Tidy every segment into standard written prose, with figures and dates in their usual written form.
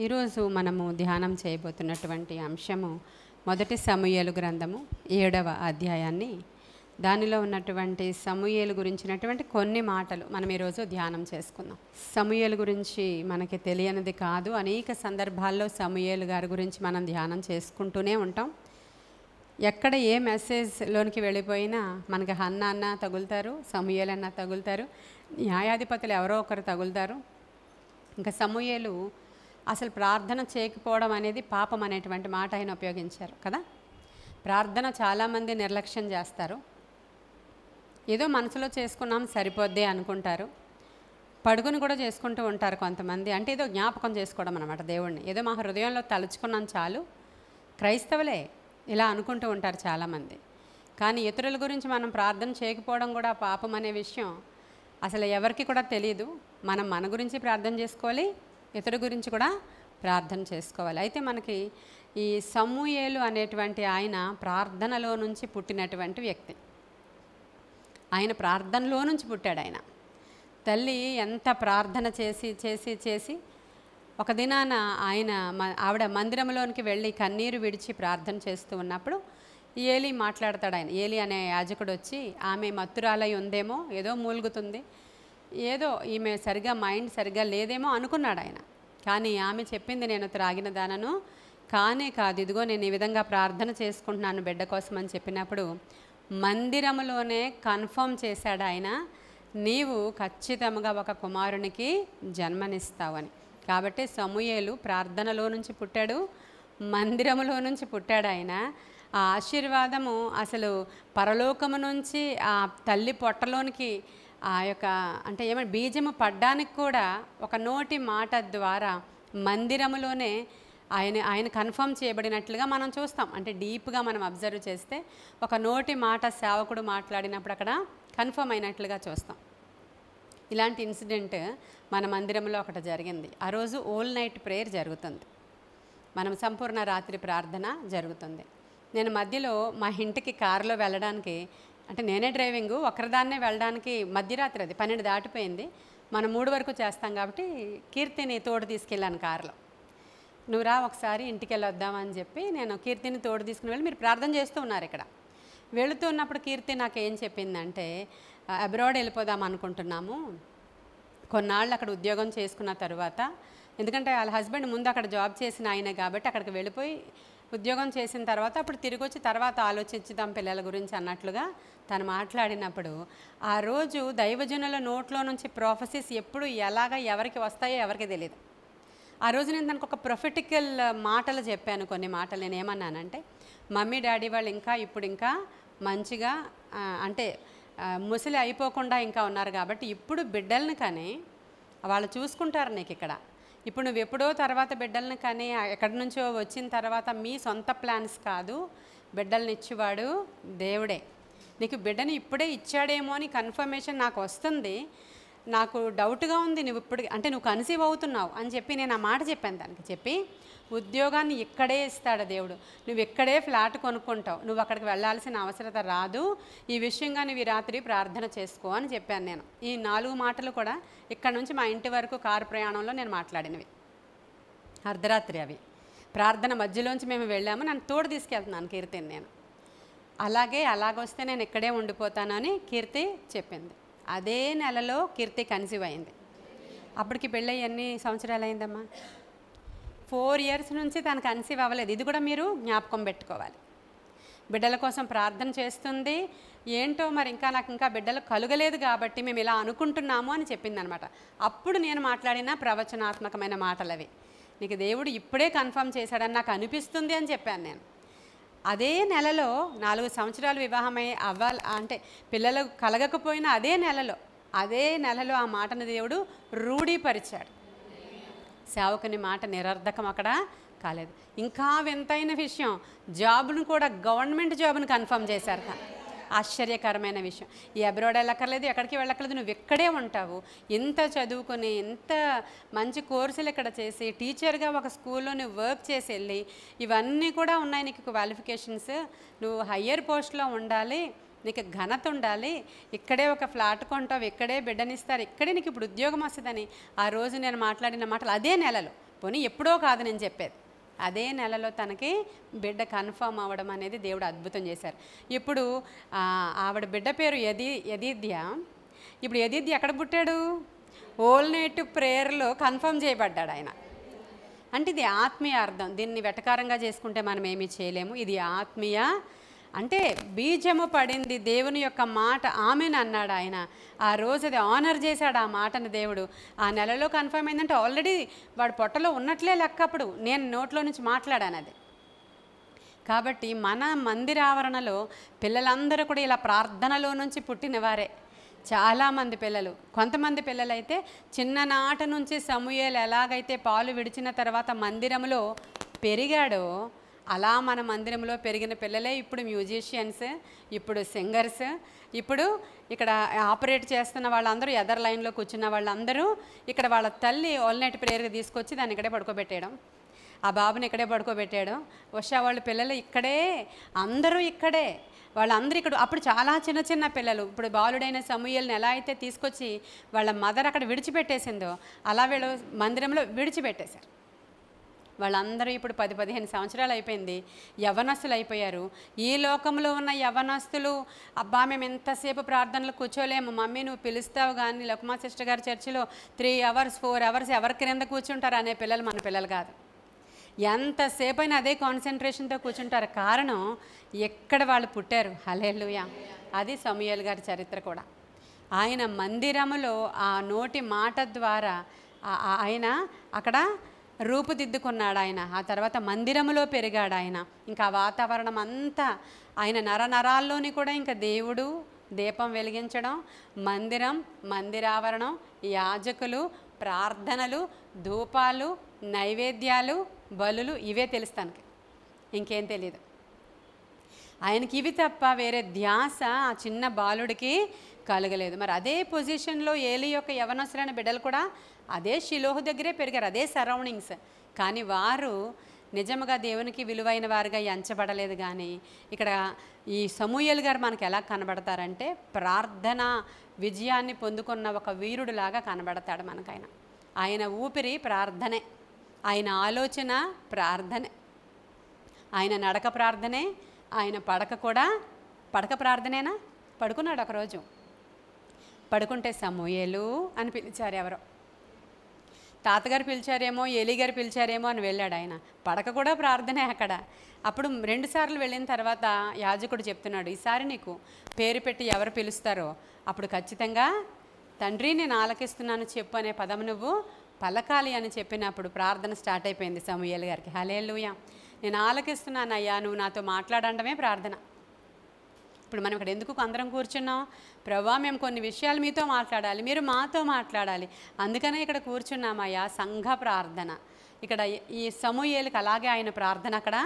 ఈరోజు మనము ధ్యానం చేయబోతున్నటువంటి అంశము మొదటి సమూయేలు గ్రంథము 7వ అధ్యాయాన్ని దానిలో ఉన్నటువంటి సమూయేలు గురించినటువంటి కొన్ని మాటలు మనం ఈరోజు ధ్యానం చేసుకుందాం. సమూయేలు గురించి మనకి తెలియనిది కాదు. అనేక సందర్భాల్లో సమూయేలు గారి గురించి మనం ధ్యానం చేసుకుంటూనే ఉంటాం. ఎక్కడ ఏ మెసేజ్లోనికి వెళ్ళిపోయినా మనకి హన్నా అన్న తగులుతారు, సమూయేలు అన్న తగులుతారు, న్యాయాధిపతులు ఎవరో ఒకరు తగులుతారు. ఇంకా సమూయేలు అసలు ప్రార్థన చేయకపోవడం అనేది పాపం అనేటువంటి మాట ఆయన ఉపయోగించారు కదా. ప్రార్థన చాలామంది నిర్లక్ష్యం చేస్తారు. ఏదో మనసులో చేసుకున్నాం సరిపోద్ది అనుకుంటారు. పడుకుని కూడా చేసుకుంటూ ఉంటారు కొంతమంది. అంటే ఏదో జ్ఞాపకం చేసుకోవడం అనమాట దేవుణ్ణి. ఏదో మా హృదయంలో తలుచుకున్నాం చాలు. క్రైస్తవులే ఇలా అనుకుంటూ ఉంటారు చాలామంది. కానీ ఇతరుల గురించి మనం ప్రార్థన చేయకపోవడం కూడా పాపం అనే విషయం అసలు ఎవరికి కూడా తెలియదు. మనం మన గురించి ప్రార్థన చేసుకోవాలి, ఇతరుల గురించి కూడా ప్రార్థన చేసుకోవాలి. అయితే మనకి ఈ సమూయేలు అనేటువంటి ఆయన ప్రార్థనలో నుంచి పుట్టినటువంటి వ్యక్తి. ఆయన ప్రార్థనలో నుంచి పుట్టాడు. ఆయన తల్లి ఎంత ప్రార్థన చేసి చేసి చేసి ఒక దినాన ఆవిడ మందిరంలోనికి వెళ్ళి కన్నీరు విడిచి ప్రార్థన చేస్తూ ఉన్నప్పుడు ఏలి మాట్లాడతాడు. ఆయన ఏలి అనే యాజకుడు వచ్చి ఆమె మత్తురాలై ఉందేమో, ఏదో మూలుగుతుంది, ఏదో ఈమె సరిగా మైండ్ సరిగా లేదేమో అనుకున్నాడు ఆయన. కానీ ఆమె చెప్పింది, నేను త్రాగిన దానను కానే కాదు, ఇదిగో నేను ఈ విధంగా ప్రార్థన చేసుకుంటున్నాను బిడ్డ కోసం అని చెప్పినప్పుడు మందిరములోనే కన్ఫర్మ్ చేశాడు ఆయన, నీవు ఖచ్చితంగా ఒక కుమారునికి జన్మనిస్తావని. కాబట్టి సమూయేలు ప్రార్థనలో నుంచి పుట్టాడు, మందిరములో నుంచి పుట్టాడు. ఆయన ఆ ఆశీర్వాదము అసలు పరలోకము నుంచి ఆ తల్లి పొట్టలోనికి ఆ యొక్క అంటే ఏమంటే బీజము పడ్డానికి కూడా ఒక నోటి మాట ద్వారా మందిరములోనే ఆయన కన్ఫర్మ్ చేయబడినట్లుగా మనం చూస్తాం. అంటే డీప్గా మనం అబ్జర్వ్ చేస్తే ఒక నోటి మాట సేవకుడు మాట్లాడినప్పుడు అక్కడ కన్ఫర్మ్ అయినట్లుగా చూస్తాం. ఇలాంటి ఇన్సిడెంట్ మన మందిరంలో ఒకటి జరిగింది. ఆ రోజు ఓల్ నైట్ ప్రేయర్ జరుగుతుంది. మనం సంపూర్ణ రాత్రి ప్రార్థన జరుగుతుంది. నేను మధ్యలో మా ఇంటికి కారులో వెళ్ళడానికి, అంటే నేనే డ్రైవింగు, ఒకరిదాన్నే వెళ్ళడానికి మధ్యరాత్రి, అది 12 దాటిపోయింది. మనం 3 వరకు చేస్తాం కాబట్టి కీర్తిని తోడు తీసుకెళ్ళాను కారులో. నువ్వు రా ఒకసారి ఇంటికి వెళ్ళొద్దామని చెప్పి నేను కీర్తిని తోడు తీసుకుని వెళ్ళి, మీరు ప్రార్థన చేస్తూ ఉన్నారు ఇక్కడ. వెళుతూ ఉన్నప్పుడు కీర్తి నాకు ఏం చెప్పిందంటే, అబ్రాడ్ వెళ్ళిపోదాం అనుకుంటున్నాము, కొన్నాళ్ళు అక్కడ ఉద్యోగం చేసుకున్న తర్వాత, ఎందుకంటే వాళ్ళ హస్బెండ్ ముందు అక్కడ జాబ్ చేసిన ఆయనే కాబట్టి అక్కడికి వెళ్ళిపోయి ఉద్యోగం చేసిన తర్వాత అప్పుడు తిరిగి వచ్చి తర్వాత ఆలోచించుదాం పిల్లల గురించి అన్నట్లుగా తను మాట్లాడినప్పుడు, ఆ రోజు దైవజనుల నోట్లో నుంచి ప్రొఫెసీస్ ఎప్పుడు ఎలాగ ఎవరికి వస్తాయో ఎవరికి తెలియదు. ఆ రోజు నేను తనకు ఒక ప్రొఫెటికల్ మాటలు చెప్పాను. కొన్ని మాటలు నేను ఏమన్నానంటే, మమ్మీ డాడీ వాళ్ళు ఇప్పుడు ఇంకా మంచిగా అంటే ముసలి అయిపోకుండా ఇంకా ఉన్నారు కాబట్టి ఇప్పుడు బిడ్డల్ని కానీ వాళ్ళు చూసుకుంటారు నీకు ఇక్కడ. ఇప్పుడు నువ్వు ఎప్పుడో తర్వాత బిడ్డల్ని కానీ ఎక్కడి నుంచో వచ్చిన తర్వాత మీ సొంత ప్లాన్స్ కాదు, బిడ్డల్ని ఇచ్చేవాడు దేవుడే. నీకు బిడ్డని ఇప్పుడే ఇచ్చాడేమో అని కన్ఫర్మేషన్ నాకు వస్తుంది. నాకు డౌట్గా ఉంది, నువ్వు ఇప్పుడు అంటే నువ్వు కన్సీవ్ అవుతున్నావు అని చెప్పి నేను ఆ మాట చెప్పాను. దానికి చెప్పి ఉద్యోగాన్ని ఇక్కడే ఇస్తాడు దేవుడు, నువ్వు ఇక్కడే ఫ్లాట్ కొనుక్కుంటావు, నువ్వు అక్కడికి వెళ్ళాల్సిన అవసరత రాదు, ఈ విషయంగా నువ్వు ఈ రాత్రి ప్రార్థన చేసుకో అని చెప్పాను నేను. ఈ 4 మాటలు కూడా ఇక్కడ నుంచి మా ఇంటి వరకు కారు ప్రయాణంలో నేను మాట్లాడినవి. అర్ధరాత్రి అవి ప్రార్థన మధ్యలోంచి మేము వెళ్ళాము. నన్ను తోడు తీసుకెళ్తున్నాను కీర్తిని నేను. అలాగొస్తే నేను ఇక్కడే ఉండిపోతానని కీర్తి చెప్పింది. అదే నెలలో కీర్తి కన్సీవ్ అయింది. అప్పటికి పెళ్ళి ఎన్ని సంవత్సరాలు అయిందమ్మా? 4 years నుంచి తను కన్సీవ్ అవ్వలేదు. ఇది కూడా మీరు జ్ఞాపకం పెట్టుకోవాలి. బిడ్డల కోసం ప్రార్థన చేస్తుంది. ఏంటో మరి నాకు ఇంకా బిడ్డలు కలుగలేదు కాబట్టి మేము ఇలా అనుకుంటున్నాము అని చెప్పింది అనమాట. అప్పుడు నేను మాట్లాడిన ప్రవచనాత్మకమైన మాటలు అవి. నీకు దేవుడు ఇప్పుడే కన్ఫర్మ్ చేశాడని నాకు అనిపిస్తుంది అని చెప్పాను నేను. అదే నెలలో 4 సంవత్సరాలు వివాహమై అంటే పిల్లలు కలగకపోయినా అదే నెలలో ఆ మాటను దేవుడు రూఢీపరిచాడు. సేవకుని మాట నిరర్ధకం అక్కడ కాలేదు. ఇంకా వింతైన విషయం, జాబ్ను కూడా గవర్నమెంట్ జాబ్ను కన్ఫర్మ్ చేశారు. ఆశ్చర్యకరమైన విషయం. ఈ అబ్రాడ్ వెళ్ళక్కర్లేదు, ఎక్కడికి వెళ్ళక్కర్లేదు, నువ్వు ఇక్కడే ఉంటావు. ఇంత చదువుకొని ఇంత మంచి కోర్సులు ఇక్కడ చేసి టీచర్గా ఒక స్కూల్లో నువ్వు వర్క్ చేసి వెళ్ళి ఇవన్నీ కూడా ఉన్నాయి నీకు క్వాలిఫికేషన్స్. నువ్వు హయ్యర్ పోస్ట్లో ఉండాలి, నీకు ఘనత ఉండాలి, ఇక్కడే ఒక ఫ్లాట్ కొంటావు, ఇక్కడే బిడ్డనిస్తారు, ఇక్కడే నీకు ఇప్పుడు ఉద్యోగం వస్తుందని ఆ రోజు నేను మాట్లాడిన మాటలు అదే నెలలో పోనీ ఎప్పుడో కాదు నేను చెప్పేది, అదే నెలలో తనకి బిడ్డ కన్ఫర్మ్ అవ్వడం అనేది దేవుడు అద్భుతం చేశారు. ఇప్పుడు ఆవిడ బిడ్డ పేరు యదీద్య. ఇప్పుడు యదీద్య ఎక్కడ పుట్టాడు? ఓల్ నైట్ ప్రేయర్లో కన్ఫర్మ్ చేయబడ్డాడు ఆయన. అంటే ఇది ఆత్మీయ అర్థం. దీన్ని వెటకారంగా చేసుకుంటే మనం ఏమీ చేయలేము. ఇది ఆత్మీయ, అంటే బీజము పడింది, దేవుని యొక్క మాట ఆమెను అన్నాడు ఆయన. ఆ రోజు అది ఆనర్ చేశాడు ఆ మాటను దేవుడు. ఆ నెలలో కన్ఫర్మ్ అయిందంటే ఆల్రెడీ వాడు పొట్టలో ఉన్నట్లే లెక్క. అప్పుడు నేను నోట్లో నుంచి మాట్లాడాను అది. కాబట్టి మన మందిరావరణలో పిల్లలందరూ కూడా ఇలా ప్రార్థనలో నుంచి పుట్టినవారే. చాలామంది పిల్లలు, కొంతమంది పిల్లలైతే చిన్ననాట నుంచి సమూయేలు ఎలాగైతే పాలు విడిచిన తర్వాత మందిరంలో పెరిగాడో అలా మన మందిరంలో పెరిగిన పిల్లలే ఇప్పుడు మ్యూజిషియన్స్, ఇప్పుడు సింగర్స్, ఇప్పుడు ఇక్కడ ఆపరేట్ చేస్తున్న వాళ్ళందరూ, ఎదర్ లైన్లో కూర్చున్న వాళ్ళందరూ ఇక్కడ వాళ్ళ తల్లి ఆల్ నైట్ ప్రేయర్కి తీసుకొచ్చి దాన్ని ఇక్కడే పడుకోబెట్టేయడం, ఆ బాబుని ఇక్కడే పడుకోబెట్టాడు. ఉషా వాళ్ళ పిల్లలు ఇక్కడే, అందరూ ఇక్కడే, వాళ్ళందరూ ఇక్కడ. అప్పుడు చాలా చిన్న చిన్న పిల్లలు. ఇప్పుడు బాలుడైన సమూయేలుని ఎలా అయితే తీసుకొచ్చి వాళ్ళ మదర్ అక్కడ విడిచిపెట్టేసిందో అలా వీళ్ళు మందిరంలో విడిచిపెట్టేశారు. వాళ్ళందరూ ఇప్పుడు 10-15 సంవత్సరాలు అయిపోయింది, యవనస్తులు అయిపోయారు. ఈ లోకంలో ఉన్న యవనస్తులు, అబ్బా మేము ఎంతసేపు ప్రార్థనలు కూర్చోలేము మమ్మీ, నువ్వు పిలుస్తావు కానీ లక్మా సిస్టర్ గారి చర్చిలో 3 hours 4 hours ఎవరి క్రింద కూర్చుంటారు అనే పిల్లలు మన పిల్లలు కాదు. ఎంతసేపు అయినా అదే కాన్సన్ట్రేషన్తో కూర్చుంటారు. కారణం ఎక్కడ వాళ్ళు పుట్టారు. హల్లెలూయా. అది సమూయేలు గారి చరిత్ర కూడా. ఆయన మందిరములో ఆ నోటి మాట ద్వారా ఆయన అక్కడ రూపుదిద్దుకున్నాడు ఆయన. ఆ తర్వాత మందిరములో పెరిగాడు ఆయన. ఇంకా ఆ వాతావరణం అంతా ఆయన నరనరాల్లోని కూడా ఇంకా దేవుడు దీపం వెలిగించడం, మందిరం, మందిరావరణం, యాజకులు, ప్రార్థనలు, ధూపాలు, నైవేద్యాలు, బలులు, ఇవే తెలుస్తానికి, ఇంకేం తెలియదు ఆయనకి. ఇవి తప్ప వేరే ధ్యాస ఆ చిన్న బాలుడికి కలగలేదు. మరి అదే పొజిషన్లో ఏలి యొక్క యవనస్తులైన బిడ్డలు కూడా అదే షిలోహు దగ్గరే పెరిగారు, అదే సరౌండింగ్స్. కానీ వారు నిజంగా దేవునికి విలువైన వారుగా ఎంచబడలేదు. కానీ ఇక్కడ ఈ సమూయేలు గారు మనకు ఎలా కనబడతారంటే ప్రార్థన విజయాన్ని పొందుకున్న ఒక వీరుడులాగా కనబడతాడు మనకైనా. ఆయన ఊపిరి ప్రార్థనే, ఆయన ఆలోచన ప్రార్థనే, ఆయన నడక ప్రార్థనే, ఆయన పడక ప్రార్థనేనా. పడుకున్నాడు ఒకరోజు, పడుకుంటే సమూయేలు అని పిలిచారు ఎవరో. తాతగారు పిలిచారేమో, ఏలీ గారు పిలిచారేమో అని వెళ్ళాడు ఆయన. పడక కూడా ప్రార్థనే అక్కడ. అప్పుడు 2 సార్లు వెళ్ళిన తర్వాత యాజకుడు చెప్తున్నాడు, ఈసారి నీకు పేరు పెట్టి ఎవరు పిలుస్తారో అప్పుడు ఖచ్చితంగా తండ్రి నేను ఆలకిస్తున్నాను చెప్పు అనే పదం నువ్వు పలకాలి అని చెప్పినప్పుడు ప్రార్థన స్టార్ట్ అయిపోయింది సమూయేలు గారికి. హల్లెలూయా. నేను ఆలకిస్తున్నాను అయ్యా, నువ్వు నాతో మాట్లాడడమే ప్రార్థన. ఇప్పుడు మనం ఇక్కడ ఎందుకు అందరం కూర్చున్నాం? ప్రభువా మేము కొన్ని విషయాలు మీతో మాట్లాడాలి, మీరు మాతో మాట్లాడాలి, అందుకనే ఇక్కడ కూర్చున్నామయ్యా. సంఘ ప్రార్థన ఇక్కడ ఈ సమూయేలుకి అలాగే ఆయన ప్రార్థన అక్కడ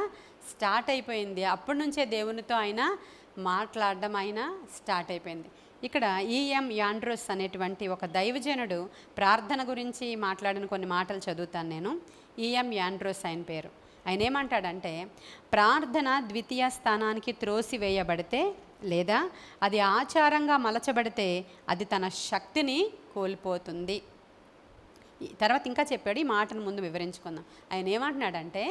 స్టార్ట్ అయిపోయింది. అప్పటి నుంచే దేవునితో ఆయన మాట్లాడడం ఆయన స్టార్ట్ అయిపోయింది. ఇక్కడ ఈఎం యాండ్రోస్ అనేటువంటి ఒక దైవజనుడు ప్రార్థన గురించి మాట్లాడిన కొన్ని మాటలు చదువుతాను నేను. ఈఎం యాండ్రోస్ ఆయన పేరు. ఆయన ఏమంటాడంటే, ప్రార్థన ద్వితీయ స్థానానికి త్రోసివేయబడితే లేదా అది ఆచారంగా మలచబడితే అది తన శక్తిని కోల్పోతుంది. తర్వాత ఇంకా చెప్పాడు, ఈ మాటను ముందు వివరించుకుందాం. ఆయన ఏమంటున్నాడంటే,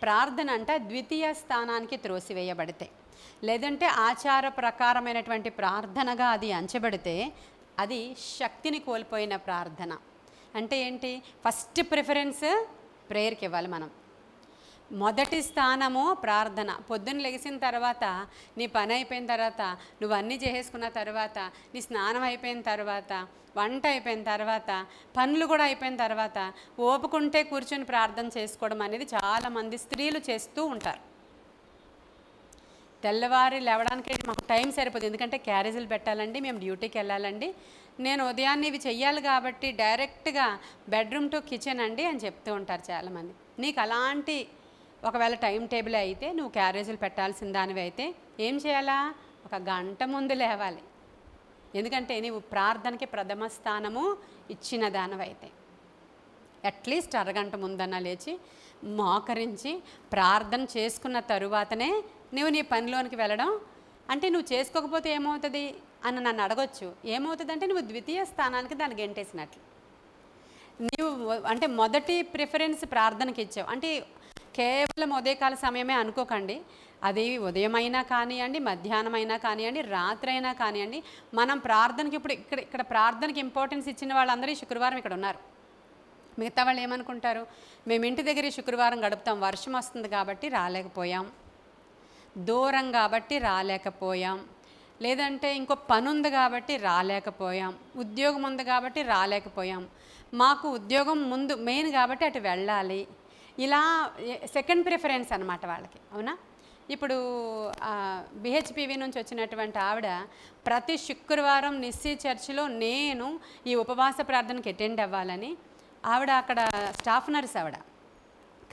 ప్రార్థన అంటే ద్వితీయ స్థానానికి త్రోసివేయబడితే లేదంటే ఆచార ప్రకారమైనటువంటి ప్రార్థనగా అది అంచబడితే అది శక్తిని కోల్పోయిన ప్రార్థన. అంటే ఏంటి? ఫస్ట్ ప్రిఫరెన్స్ ప్రేయర్కి ఇవ్వాలి మనం. మొదటి స్థానము ప్రార్థన. పొద్దున్న లెగిసిన తర్వాత, నీ పని అయిపోయిన తర్వాత, నువ్వు అన్నీ చేసేసుకున్న తర్వాత, నీ స్నానం అయిపోయిన తర్వాత, వంట అయిపోయిన తర్వాత, పనులు కూడా అయిపోయిన తర్వాత ఓపుకుంటే కూర్చొని ప్రార్థన చేసుకోవడం అనేది చాలామంది స్త్రీలు చేస్తూ ఉంటారు. తెల్లవారి లేవడానికి మాకు టైం సరిపోదు, ఎందుకంటే క్యారేజీలు పెట్టాలండి, మేము డ్యూటీకి వెళ్ళాలండి, నేను ఉదయాన్నే ఇవి చెయ్యాలి కాబట్టి డైరెక్ట్గా బెడ్రూమ్ టు కిచెన్ అండి అని చెప్తూ ఉంటారు చాలామంది. నీకు అలాంటి ఒకవేళ టైం టేబుల్ అయితే, నువ్వు క్యారేజీలు పెట్టాల్సిన దానివి అయితే ఏం చేయాలా? 1 గంట ముందు లేవాలి. ఎందుకంటే నీవు ప్రార్థనకి ప్రథమ స్థానము ఇచ్చిన దానివైతే అట్లీస్ట్ అరగంట ముందన్నా లేచి మోకరించి ప్రార్థన చేసుకున్న తరువాతనే నువ్వు నీ పనిలోనికి వెళ్ళడం. అంటే నువ్వు చేసుకోకపోతే ఏమవుతుంది అని నన్ను అడగొచ్చు. ఏమవుతుంది అంటే నువ్వు ద్వితీయ స్థానానికి దాన్ని గెంటేసినట్లు. నీవు అంటే మొదటి ప్రిఫరెన్స్ ప్రార్థనకి ఇచ్చావు. అంటే కేవలం ఉదయకాల సమయమే అనుకోకండి. అది ఉదయమైనా కానివ్వండి, మధ్యాహ్నం అయినా కానివ్వండి, రాత్రి అయినా కానివ్వండి, మనం ప్రార్థనకి ఇప్పుడు ఇక్కడ ప్రార్థనకి ఇంపార్టెన్స్ ఇచ్చిన వాళ్ళందరూ ఈ శుక్రవారం ఇక్కడ ఉన్నారు. మిగతా వాళ్ళు ఏమనుకుంటారు, మేము ఇంటి దగ్గర ఈ శుక్రవారం గడుపుతాం, వర్షం వస్తుంది కాబట్టి రాలేకపోయాం, దూరం కాబట్టి రాలేకపోయాం, లేదంటే ఇంకో పని ఉంది కాబట్టి రాలేకపోయాం, ఉద్యోగం ఉంది కాబట్టి రాలేకపోయాం, మాకు ఉద్యోగం ముందు మెయిన్ కాబట్టి అటు వెళ్ళాలి, ఇలా సెకండ్ ప్రిఫరెన్స్ అనమాట వాళ్ళకి. అవునా? ఇప్పుడు బిహెచ్పివి నుంచి వచ్చినటువంటి ఆవిడ ప్రతి శుక్రవారం నిస్సీ చర్చిలో నేను ఈ ఉపవాస ప్రార్థనకి అటెండ్ అవ్వాలని, ఆవిడ అక్కడ స్టాఫ్ నర్స్ ఆవిడ.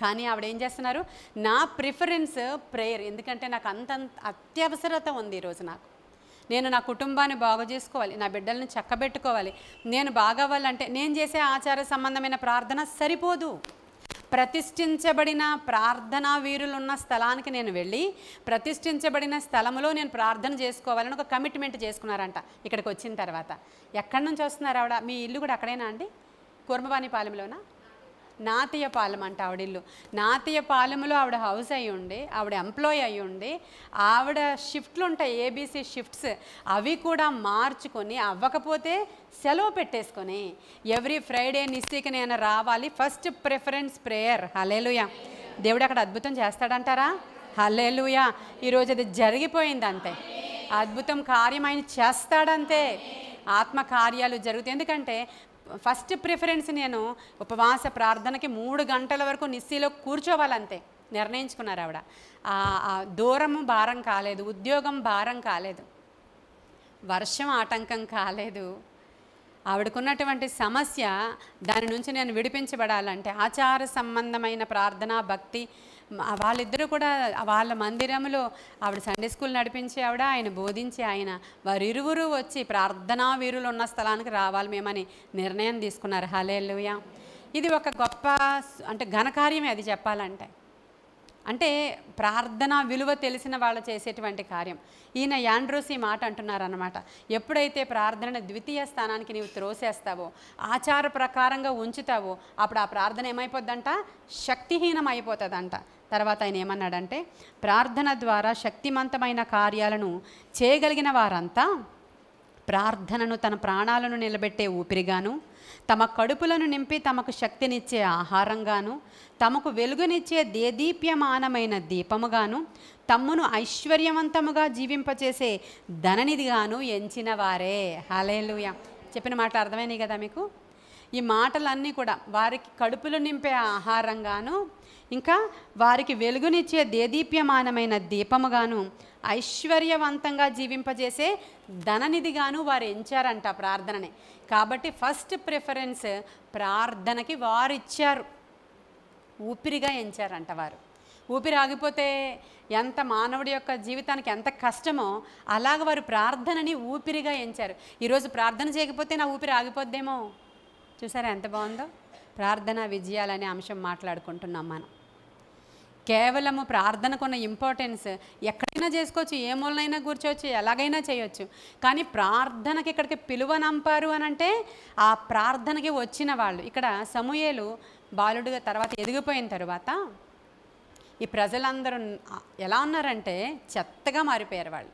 కానీ ఆవిడ ఏం చేస్తున్నారు, నా ప్రిఫరెన్స్ ప్రేయర్. ఎందుకంటే నాకు అంత అత్యవసరత ఉంది ఈరోజు. నేను నా కుటుంబాన్ని బాగు చేసుకోవాలి, నా బిడ్డల్ని చక్కబెట్టుకోవాలి. నేను బాగవ్వాలంటే నేను చేసే ఆచార సంబంధమైన ప్రార్థన సరిపోదు. ప్రతిష్ఠించబడిన ప్రార్థనా వీరులు ఉన్న స్థలానికి నేను వెళ్ళి ప్రతిష్ఠించబడిన స్థలంలో నేను ప్రార్థన చేసుకోవాలని ఒక కమిట్మెంట్ చేసుకున్నారంట. ఇక్కడికి వచ్చిన తర్వాత ఎక్కడి నుంచి వస్తున్నారు ఆవిడ? మీ ఇల్లు కూడా అక్కడేనా అండి? కుర్మవాణిపాలెంలోనా? నాతియపాలెం అంట ఆవిడ ఇల్లు. నాతియపాలెంలో ఆవిడ హౌస్ అయ్యి ఉండి, ఆవిడ ఎంప్లాయ్ అయ్యి ఉండి, ఆవిడ షిఫ్ట్లు ఉంటాయి, ఏబీసీ షిఫ్ట్స్, అవి కూడా మార్చుకొని అవ్వకపోతే సెలవు పెట్టేసుకొని ఎవ్రీ ఫ్రైడే నిస్సీకి నేను రావాలి, ఫస్ట్ ప్రిఫరెన్స్ ప్రేయర్. హల్లెలూయా! దేవుడు అక్కడ అద్భుతం చేస్తాడంటారా? హల్లెలూయా! ఈరోజు అది జరిగిపోయింది అంతే. అద్భుతం కార్యం ఆయన చేస్తాడంతే. ఆత్మ కార్యాలు జరుగుతాయి. ఎందుకంటే ఫస్ట్ ప్రిఫరెన్స్ నేను ఉపవాస ప్రార్థనకి 3 గంటల వరకు నిస్సీలో కూర్చోవాలంతే నిర్ణయించుకున్నారు ఆవిడ. దూరము భారం కాలేదు, ఉద్యోగం భారం కాలేదు, వర్షం ఆటంకం కాలేదు. ఆవిడకున్నటువంటి సమస్య, దాని నుంచి నేను విడిపించబడాలంటే ఆచార సంబంధమైన ప్రార్థన, భక్తి. వాళ్ళిద్దరూ కూడా వాళ్ళ మందిరంలో ఆవిడ సండే స్కూల్ నడిపించి ఆవిడ, ఆయన బోధించి ఆయన, వారిరువురు వచ్చి ప్రార్థనా వీరులు ఉన్న స్థలానికి రావాలి మేమని నిర్ణయం తీసుకున్నారు. హల్లెలూయా! ఇది ఒక గొప్ప అంటే ఘనకార్యమే అది చెప్పాలంటే. అంటే ప్రార్థన విలువ తెలిసిన వాళ్ళు చేసేటువంటి కార్యం. ఈయన యాండ్రోస్ ఈ మాట అంటున్నారన్నమాట. ఎప్పుడైతే ప్రార్థనను ద్వితీయ స్థానానికి నీవు త్రోసేస్తావో, ఆచార ప్రకారంగా ఉంచుతావో, అప్పుడు ఆ ప్రార్థన ఏమైపోద్దంట? శక్తిహీనం అయిపోతుందంట. తర్వాత ఆయన ఏమన్నాడంటే, ప్రార్థన ద్వారా శక్తివంతమైన కార్యాలను చేయగలిగిన వారంతా ప్రార్థనను తన ప్రాణాలను నిలబెట్టే ఊపిరిగాను, తమ కడుపులను నింపి తమకు శక్తినిచ్చే ఆహారంగాను, తమకు వెలుగునిచ్చే దేదీప్యమానమైన దీపముగాను, తమ్మును ఐశ్వర్యవంతముగా జీవింపచేసే ధననిధిగాను ఎంచిన వారే. హల్లెలూయా! చెప్పిన మాటలు అర్థమైనాయి కదా మీకు? ఈ మాటలన్నీ కూడా వారికి కడుపులు నింపే ఆహారంగాను, ఇంకా వారికి వెలుగునిచ్చే దేదీప్యమానమైన దీపముగాను, ఐశ్వర్యవంతంగా జీవింపజేసే ధననిధిగాను వారు ఎంచారంట ప్రార్థనని. కాబట్టి ఫస్ట్ ప్రిఫరెన్స్ ప్రార్థనకి వారు ఇచ్చారు, ఊపిరిగా ఎంచారంట వారు. ఊపిరి ఆగిపోతే ఎంత మానవుడి యొక్క జీవితానికి ఎంత కష్టమో, అలాగ వారు ప్రార్థనని ఊపిరిగా ఎంచారు. ఈరోజు ప్రార్థన చేయకపోతే నా ఊపిరి ఆగిపోద్దేమో. చూసారా ఎంత బాగుందో? ప్రార్థన విజయాలనే అంశం మాట్లాడుకుంటున్నాం మనం. కేవలము ప్రార్థనకున్న ఇంపార్టెన్స్ ఎక్కడైనా చేసుకోవచ్చు, ఏ మూలనైనా కూర్చోవచ్చు, ఎలాగైనా చేయొచ్చు. కానీ ప్రార్థనకి ఇక్కడికి పిలువనంపారు అని అంటే ఆ ప్రార్థనకి వచ్చిన వాళ్ళు. ఇక్కడ సమూయేలు బాలుడుగా తర్వాత ఎదిగిపోయిన తర్వాత ఈ ప్రజలందరూ ఎలా ఉన్నారంటే చెత్తగా మారిపోయారు. వాళ్ళు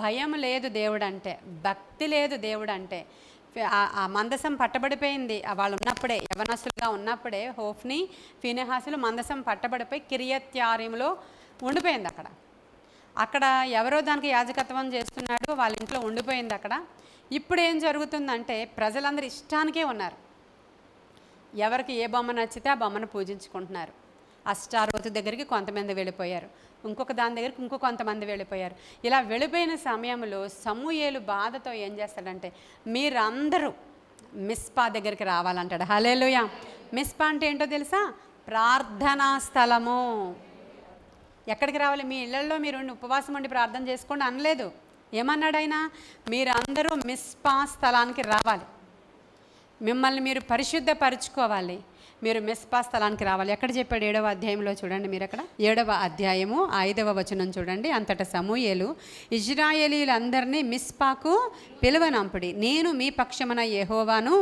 భయం లేదు దేవుడు అంటే, భక్తి లేదు దేవుడు అంటే. ఆ మందసం పట్టబడిపోయింది వాళ్ళు ఉన్నప్పుడే, యవనస్తులుగా ఉన్నప్పుడే హోఫ్ని ఫీనెహాసులు మందసం పట్టబడిపోయి కిరియత్యారీములో ఉండిపోయింది. అక్కడ ఎవరో దానికి యాజకత్వం చేస్తున్నాడు, వాళ్ళ ఇంట్లో ఉండిపోయింది అక్కడ. ఇప్పుడు ఏం జరుగుతుందంటే ప్రజలందరూ ఇష్టానికే ఉన్నారు. ఎవరికి ఏ బొమ్మ నచ్చితే ఆ బొమ్మను పూజించుకుంటున్నారు. అష్టారోతు దగ్గరికి కొంతమంది వెళ్ళిపోయారు, ఇంకొక దాని దగ్గరికి ఇంకో కొంతమంది వెళ్ళిపోయారు. ఇలా వెళ్ళిపోయిన సమయంలో సమూయేలు బాధతో ఏం చేస్తాడంటే, మీరందరూ మిస్పా దగ్గరికి రావాలంటాడు. హల్లెలూయా! మిస్పా అంటే ఏంటో తెలుసా? ప్రార్థనా స్థలము. ఎక్కడికి రావాలి? మీ ఇళ్లలో మీరు ఉపవాసం ఉండి ప్రార్థన చేసుకోండి అనలేదు. ఏమన్నాడు ఆయన? మీరందరూ మిస్పా స్థలానికి రావాలి, మిమ్మల్ని మీరు పరిశుద్ధపరచుకోవాలి, మీరు మిస్పా స్థలానికి రావాలి. ఎక్కడ చెప్పాడు? 7వ అధ్యాయంలో చూడండి మీరు అక్కడ 7వ అధ్యాయము 5వ వచనం చూడండి. అంతటా సమూయేలు ఇజ్రాయేలీలందరినీ మిస్పాకు పిలువనంపుడి, నేను మీ పక్షమున యెహోవాను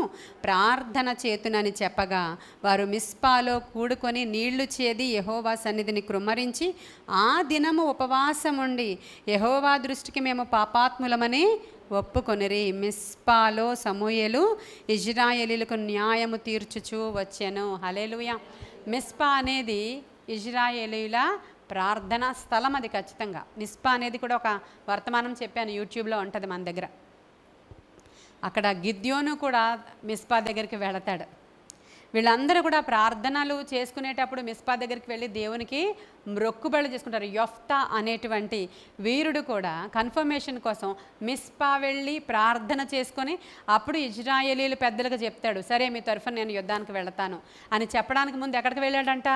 ప్రార్థన చేతునని చెప్పగా వారు మిస్పాలో కూడుకొని నీళ్లు చేది యెహోవా సన్నిధిని కృమ్మరించి ఆ దినము ఉపవాసం ఉండి యెహోవా దృష్టికి మేము పాపాత్ములమని ఒప్పుకొనిరి. మిస్పాలో సమూయేలు ఇజ్రాయేలీలకు న్యాయము తీర్చుచూ వచ్చెను. హల్లెలూయా. మిస్పా అనేది ఇజ్రాయేలీల ప్రార్థనా స్థలం. అది ఖచ్చితంగా. మిస్పా అనేది కూడా ఒక వర్తమానం చెప్పాను, యూట్యూబ్లో ఉంటుంది మన దగ్గర. అక్కడ గిద్యోను కూడా మిస్పా దగ్గరికి వెళతాడు. వీళ్ళందరూ కూడా ప్రార్థనలు చేసుకునేటప్పుడు మిస్పా దగ్గరికి వెళ్ళి దేవునికి మ్రొక్కుబళ్ళు చేసుకుంటారు. యొఫ్తా అనేటువంటి వీరుడు కూడా కన్ఫర్మేషన్ కోసం మిస్పా వెళ్ళి ప్రార్థన చేసుకొని అప్పుడు ఇజ్రాయేలీలు పెద్దలకు చెప్తాడు, సరే మీ తరఫున నేను యుద్ధానికి వెళతాను అని చెప్పడానికి ముందు ఎక్కడికి వెళ్ళాడంట?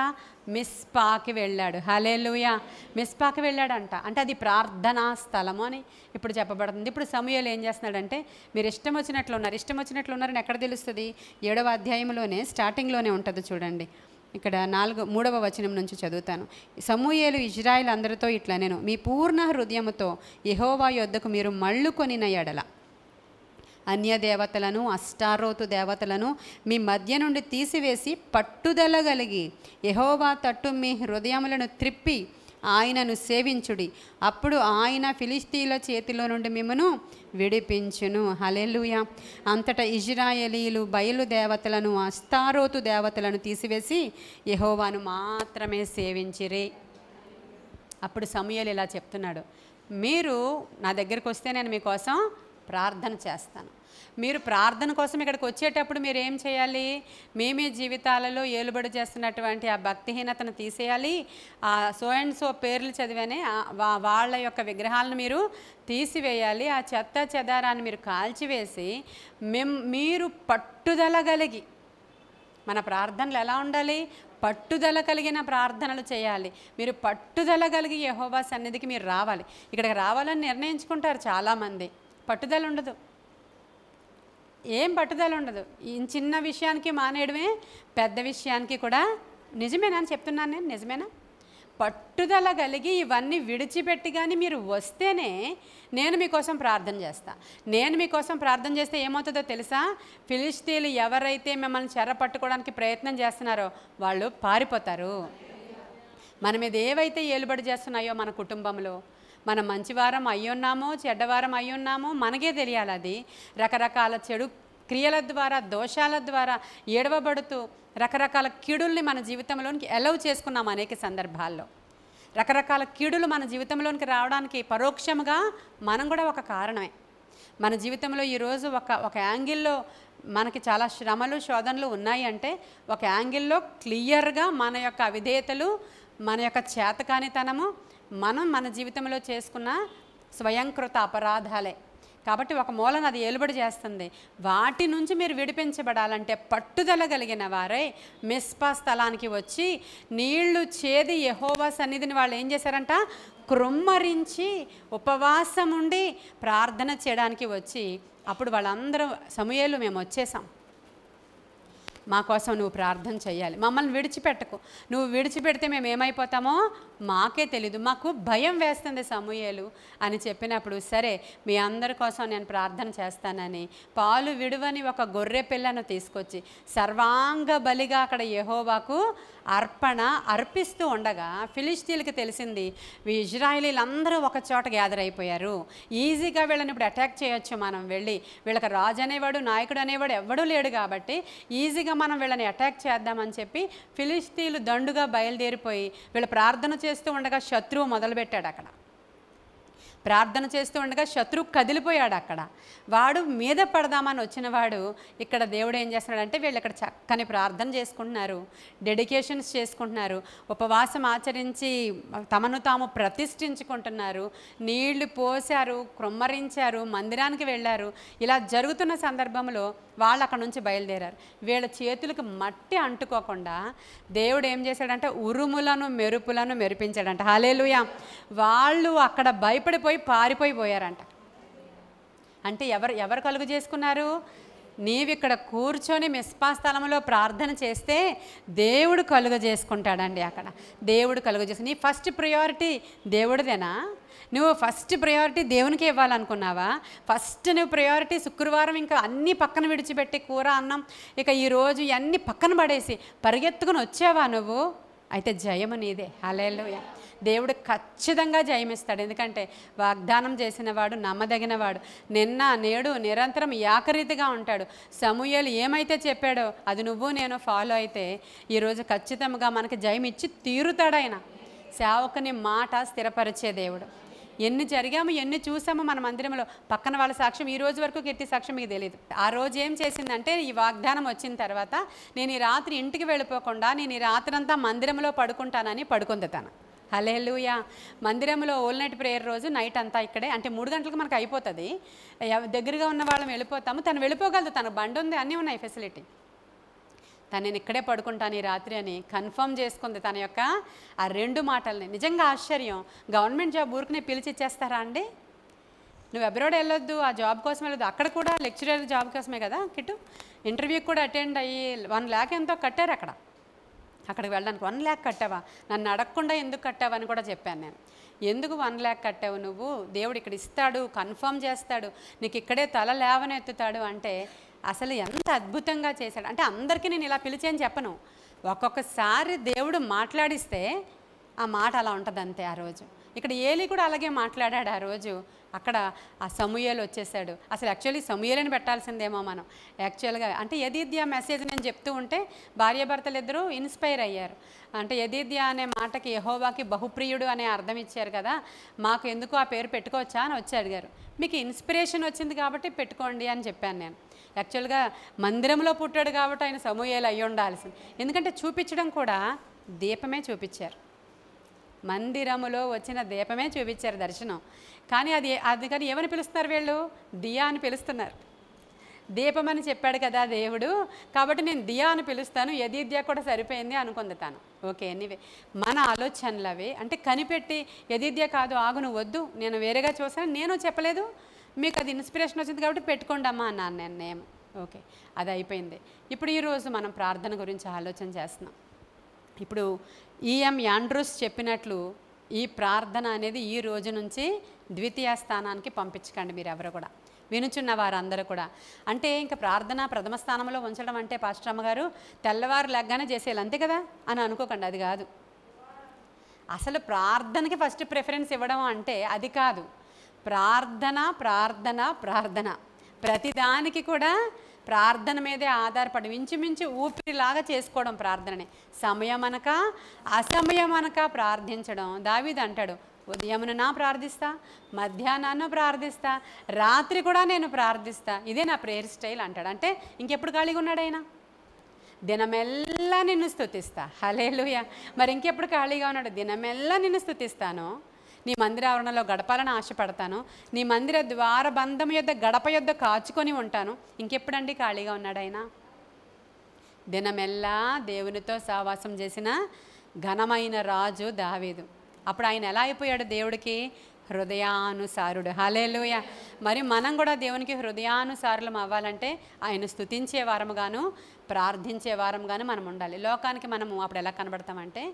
మిస్పాకి వెళ్ళాడు. హల్లెలూయా. మిస్పాకి వెళ్ళాడంట. అంటే అది ప్రార్థనా స్థలము అని ఇప్పుడు చెప్పబడుతుంది. ఇప్పుడు సమూయేలు ఏం చేస్తున్నాడంటే, మీరు ఇష్టం వచ్చినట్లు ఉన్నారని ఎక్కడ తెలుస్తుంది? 7వ అధ్యాయంలోనే స్టార్టింగ్లోనే ఉంటుంది చూడండి. ఇక్కడ 3వ వచనం నుంచి చదువుతాను. సమూయేలు ఇజ్రాయేల్ అందరితో ఇట్లా, నేను మీ పూర్ణ హృదయముతో యెహోవా యొద్దకు మీరు మళ్ళుకొనిన ఎడల అన్య దేవతలను అష్టారోతు దేవతలను మీ మధ్య నుండి తీసివేసి పట్టుదల కలిగి యెహోవా తట్టు మీ హృదయములను త్రిప్పి ఆయనను సేవించుడి, అప్పుడు ఆయన ఫిలిష్తీయుల చేతిలో నుండి మిమ్మను విడిపించును. హల్లెలూయా. అంతటా ఇజ్రాయేలీలు బయలు దేవతలను అష్తారోతు దేవతలను తీసివేసి యెహోవాను మాత్రమే సేవించిరి. అప్పుడు సమూయేలు ఇలా చెప్తున్నాడు, మీరు నా దగ్గరికి వస్తే నేను మీకోసం ప్రార్థన చేస్తాను. మీరు ప్రార్థన కోసం ఇక్కడికి వచ్చేటప్పుడు మీరు ఏం చేయాలి? మీ జీవితాలలో ఏలుబడి చేస్తున్నటువంటి ఆ భక్తిహీనతను తీసేయాలి. ఆ సో అండ్ సో పేర్లు చదివానే వాళ్ళ యొక్క విగ్రహాలను మీరు తీసివేయాలి. ఆ చెత్త చెదారాన్ని మీరు కాల్చివేసి మీరు పట్టుదల కలిగి, మన ప్రార్థనలు ఎలా ఉండాలి? పట్టుదల కలిగిన ప్రార్థనలు చేయాలి. మీరు పట్టుదల కలిగి యెహోవా సన్నిధికి మీరు రావాలి. ఇక్కడికి రావాలని నిర్ణయించుకుంటారు చాలామంది, పట్టుదల ఉండదు. ఏం పట్టుదల ఉండదు. ఈ చిన్న విషయానికి మానేయడమే పెద్ద విషయానికి కూడా. నిజమేనా అని చెప్తున్నాను నేను? నిజమేనా? పట్టుదల కలిగి ఇవన్నీ విడిచిపెట్టి కానీ మీరు వస్తేనే నేను మీకోసం ప్రార్థన చేస్తాను. నేను మీకోసం ప్రార్థన చేస్తే ఏమవుతుందో తెలుసా? ఫిలిష్తీయులు ఎవరైతే మిమ్మల్ని చెర పట్టుకోవడానికి ప్రయత్నం చేస్తున్నారో వాళ్ళు పారిపోతారు. మన మీద ఏవైతే ఏలుబడి చేస్తున్నాయో మన కుటుంబంలో, మనం మంచివారం అయ్యున్నామో చెడ్డవారం అయ్యున్నామో మనకే తెలియాలి. అది రకరకాల చెడు క్రియల ద్వారా, దోషాల ద్వారా ఏడవబడుతూ రకరకాల కీడుల్ని మన జీవితంలోనికి అలౌ చేసుకున్నాం. అనేక సందర్భాల్లో రకరకాల కీడులు మన జీవితంలోనికి రావడానికి పరోక్షంగా మనం కూడా ఒక కారణమే. మన జీవితంలో ఈరోజు ఒక యాంగిల్లో మనకి చాలా శ్రమలు శోధనలు ఉన్నాయి అంటే ఒక యాంగిల్లో క్లియర్గా మన యొక్క అవిధేయతలు, మన యొక్క చేతకానితనము, మన జీవితంలో చేసుకున్న స్వయంకృత అపరాధాలే. కాబట్టి ఒక మూలన అది ఏలుబడి చేస్తుంది. వాటి నుంచి మీరు విడిపించబడాలంటే పట్టుదల కలిగిన వారే మిస్పా స్థలానికి వచ్చి నీళ్లు చేది యెహోవా సన్నిధిని వాళ్ళు ఏం చేశారంట? కృమ్మరించి ఉపవాసం ఉండి ప్రార్థన చేయడానికి వచ్చి, అప్పుడు వాళ్ళందరూ సమూయేలు మేము వచ్చేసాం, మా కోసం నువ్వు ప్రార్థన చేయాలి, మమ్మల్ని విడిచిపెట్టకు, నువ్వు విడిచిపెడితే మేము ఏమైపోతామో మాకే తెలీదు, మాకు భయం వేస్తుంది సమూయేలు అని చెప్పినప్పుడు, సరే మీ అందరి కోసం నేను ప్రార్థన చేస్తానని పాలు విడువని ఒక గొర్రె పిల్లను తీసుకొచ్చి సర్వాంగ బలిగా అక్కడ యెహోవాకు అర్పిస్తూ ఉండగా ఫిలిష్తీయులకి తెలిసింది ఇజ్రాయేలీలందరూ ఒక చోట గ్యాదర్ అయిపోయారు, ఈజీగా వీళ్ళని ఇప్పుడు అటాక్ చేయొచ్చు, మనం వెళ్ళి వీళ్ళకి రాజు అనేవాడు నాయకుడు అనేవాడు ఎవ్వడూ లేడు కాబట్టి ఈజీగా మనం వీళ్ళని అటాక్ చేద్దామని చెప్పి ఫిలిష్తీయులు దండుగా బయలుదేరిపోయి వీళ్ళు ప్రార్థన చేస్తూ ఉండగా శత్రువు మొదలుపెట్టాడు. అక్కడ ప్రార్థన చేస్తూ ఉండగా శత్రువు కదిలిపోయాడు. అక్కడ వాడు మీద పడదామని వచ్చిన వాడు ఇక్కడ దేవుడు ఏం చేస్తున్నాడంటే వీళ్ళు ఇక్కడ చక్కని ప్రార్థన చేసుకుంటున్నారు, డెడికేషన్స్ చేసుకుంటున్నారు, ఉపవాసం ఆచరించి తమను తాము ప్రతిష్ఠించుకుంటున్నారు, నీళ్లు పోశారు, కృమ్మరించారు, మందిరానికి వెళ్ళారు. ఇలా జరుగుతున్న సందర్భంలో వాళ్ళు అక్కడ నుంచి బయలుదేరారు. వీళ్ళ చేతులకు మట్టి అంటుకోకుండా దేవుడు ఏం చేశాడంటే ఉరుములను మెరుపులను మెరిపించాడంట. హల్లెలూయా. వాళ్ళు అక్కడ భయపడిపోయి పారిపోయారంట. అంటే ఎవరు కలుగు చేసుకున్నారు? నీవిక్కడ కూర్చొని మిస్పా స్థలంలో ప్రార్థన చేస్తే దేవుడు కలుగజేసుకుంటాడండి. అక్కడ దేవుడు కలుగజేసి నీ ఫస్ట్ ప్రయారిటీ దేవుడిదేనా? నువ్వు ఫస్ట్ ప్రయారిటీ దేవునికి ఇవ్వాలనుకున్నావా? ఫస్ట్ నువ్వు ప్రయారిటీ శుక్రవారం ఇంకా అన్నీ పక్కన విడిచిపెట్టి కూర అన్నం ఇక ఈరోజు ఇవన్నీ పక్కన పడేసి పరిగెత్తుకుని వచ్చావా నువ్వు? అయితే జయము నీదే. హల్లెలూయా. దేవుడు ఖచ్చితంగా జయమిస్తాడు. ఎందుకంటే వాగ్దానం చేసిన వాడు నమ్మదగినవాడు. నిన్న నేడు నిరంతరం ఏకరీతిగా ఉంటాడు. సమూయేలు ఏమైతే చెప్పాడో అది నువ్వు నేను ఫాలో అయితే ఈరోజు ఖచ్చితంగా మనకి జయం ఇచ్చి తీరుతాడు ఆయన. సేవకుని మాట స్థిరపరిచే దేవుడు. ఎన్ని జరిగాము ఎన్ని చూసామో మన మందిరంలో పక్కన వాళ్ళ సాక్ష్యం ఈ రోజు వరకు కీర్తి సాక్ష్యం మీకు తెలియదు. ఆ రోజు ఏం చేసిందంటే ఈ వాగ్దానం వచ్చిన తర్వాత నేను ఈ రాత్రి ఇంటికి వెళ్ళిపోకుండా నేను ఈ రాత్రి అంతా మందిరంలో పడుకుంటానని పడుకుంది తను. హల్లెలూయా. మందిరంలో ఓల్ నైట్ ప్రేయర్ రోజు నైట్ అంతా ఇక్కడే, అంటే 3 గంటలకు మనకు అయిపోతుంది. దగ్గరగా ఉన్న వాళ్ళం వెళ్ళిపోతాము. తను వెళ్ళిపోగలదు, తన బండి ఉంది, అన్నీ ఉన్నాయి ఫెసిలిటీ. తను నేను ఇక్కడే పడుకుంటాను ఈ రాత్రి అని కన్ఫర్మ్ చేసుకుంది తన యొక్క ఆ 2 మాటల్ని. నిజంగా ఆశ్చర్యం. గవర్నమెంట్ జాబ్ ఊరికి పిలిచి ఇచ్చేస్తారా అండి? నువ్వు అబ్రాడ్ వెళ్ళొద్దు, ఆ జాబ్ కోసం వెళ్ళొద్దు. అక్కడ కూడా లెక్చరర్ జాబ్ కోసమే కదా కిట్టు. ఇంటర్వ్యూకి కూడా అటెండ్ అయ్యి 1 lakh ఎంతో కట్టారు అక్కడ. అక్కడికి వెళ్ళడానికి 1 lakh కట్టావా? నన్ను అడగకుండా ఎందుకు కట్టావా అని కూడా చెప్పాను నేను. ఎందుకు 1 lakh కట్టావు నువ్వు? దేవుడు ఇక్కడ ఇస్తాడు, కన్ఫర్మ్ చేస్తాడు, నీకు ఇక్కడే తల లేవనెత్తుతాడు అంటే అసలు ఎంత అద్భుతంగా చేశాడు. అంటే అందరికీ నేను ఇలా పిలిచేని చెప్పను. ఒక్కొక్కసారి దేవుడు మాట్లాడిస్తే ఆ మాట అలా ఉంటుంది అంతే. ఆ రోజు ఇక్కడ ఏలి కూడా అలాగే మాట్లాడాడు ఆ రోజు. అక్కడ ఆ సమూయేలు వచ్చేసాడు. అసలు యాక్చువల్లీ సమూయేలని పెట్టాల్సిందేమో మనం యాక్చువల్గా. అంటే యెదీద్యా మెసేజ్ నేను చెప్తూ ఉంటే భార్యాభర్తలు ఇద్దరూ ఇన్స్పైర్ అయ్యారు. అంటే యెదీద్యా అనే మాటకి యెహోవాకి బహుప్రియుడు అనే అర్థం ఇచ్చారు కదా, మాకు ఎందుకు ఆ పేరు పెట్టుకోవచ్చా అని వచ్చి అడిగారు. మీకు ఇన్స్పిరేషన్ వచ్చింది కాబట్టి పెట్టుకోండి అని చెప్పాను నేను. యాక్చువల్గా మందిరంలో పుట్టాడు కాబట్టి ఆయన సమూయేలు అయ్యి ఉండాల్సింది. ఎందుకంటే చూపించడం కూడా దీపమే చూపించారు. మందిరములో వచ్చిన దీపమే చూపించారు దర్శనం. కానీ అది కానీ ఏమని పిలుస్తున్నారు వీళ్ళు? దియా అని పిలుస్తున్నారు. దీపం అని చెప్పాడు కదా దేవుడు, కాబట్టి నేను దియా అని పిలుస్తాను. యెదీద్యా కూడా సరిపోయింది అనుకుంది తాను. ఓకే, ఎనీవే మన ఆలోచనలు అవి. అంటే కనిపెట్టి యెదీద్యా కాదు ఆగు నువ్వు వద్దు, నేను వేరేగా చూసాను, నేను చెప్పలేదు, మీకు అది ఇన్స్పిరేషన్ వచ్చింది కాబట్టి పెట్టుకోండి అమ్మా అన్నాను నేను నేమ్. ఓకే, అది అయిపోయింది. ఇప్పుడు ఈరోజు మనం ప్రార్థన గురించి ఆలోచన చేస్తున్నాం. ఇప్పుడు ఈఎం యాండ్రూస్ చెప్పినట్లు ఈ ప్రార్థన అనేది ఈ రోజు నుంచి ద్వితీయ స్థానానికి పంపించకండి మీరు ఎవరు కూడా, వినుచున్న వారందరూ కూడా. అంటే ఇంకా ప్రార్థన ప్రథమ స్థానంలో ఉంచడం అంటే పాస్టర్ అమ్మగారు తెల్లవారు లెగ్గానే చేసేయాలి అంతే కదా అని అనుకోకండి. అది కాదు. అసలు ప్రార్థనకి ఫస్ట్ ప్రిఫరెన్స్ ఇవ్వడం అంటే అది కాదు. ప్రార్థన ప్రార్థన ప్రార్థన ప్రతిదానికి కూడా ప్రార్థన మీదే ఆధారపడి ఇంచుమించు ఊపిరిలాగా చేసుకోవడం ప్రార్థనని. సమయం అనక అసమయం అనక ప్రార్థించడం. దావీదు అంటాడు, ఉదయమున నా ప్రార్థిస్తా, మధ్యాహ్నాన్ని ప్రార్థిస్తా, రాత్రి కూడా నేను ప్రార్థిస్తా, ఇదే నా ప్రేయర్ స్టైల్ అంటాడు. అంటే ఇంకెప్పుడు ఖాళీగా ఉన్నాడు ఆయన? దినమెల్లా నిన్ను స్తుతిస్తా. హల్లెలూయా. మరి ఇంకెప్పుడు ఖాళీగా ఉన్నాడు? దినమెల్లా నిన్ను స్తుతిస్తాను, నీ మందిరావరణలో గడపాలని ఆశపడతాను, నీ మందిర ద్వారబంధం యొద్ద గడప యొద్ద కాచుకొని ఉంటాను. ఇంకెప్పుడండి ఖాళీగా ఉన్నాడు ఆయన? దినమెల్లా దేవునితో సహవాసం చేసిన ఘనమైన రాజు దావీదు. అప్పుడు ఆయన ఎలా అయిపోయాడు దేవుడికి? హృదయానుసారుడు. హల్లెలూయా. మరి మనం కూడా దేవునికి హృదయానుసారులం అవ్వాలంటే ఆయన స్తుతించే వారముగాను ప్రార్థించే వారంగాను మనం ఉండాలి. లోకానికి మనము అప్పుడు ఎలా కనబడతామంటే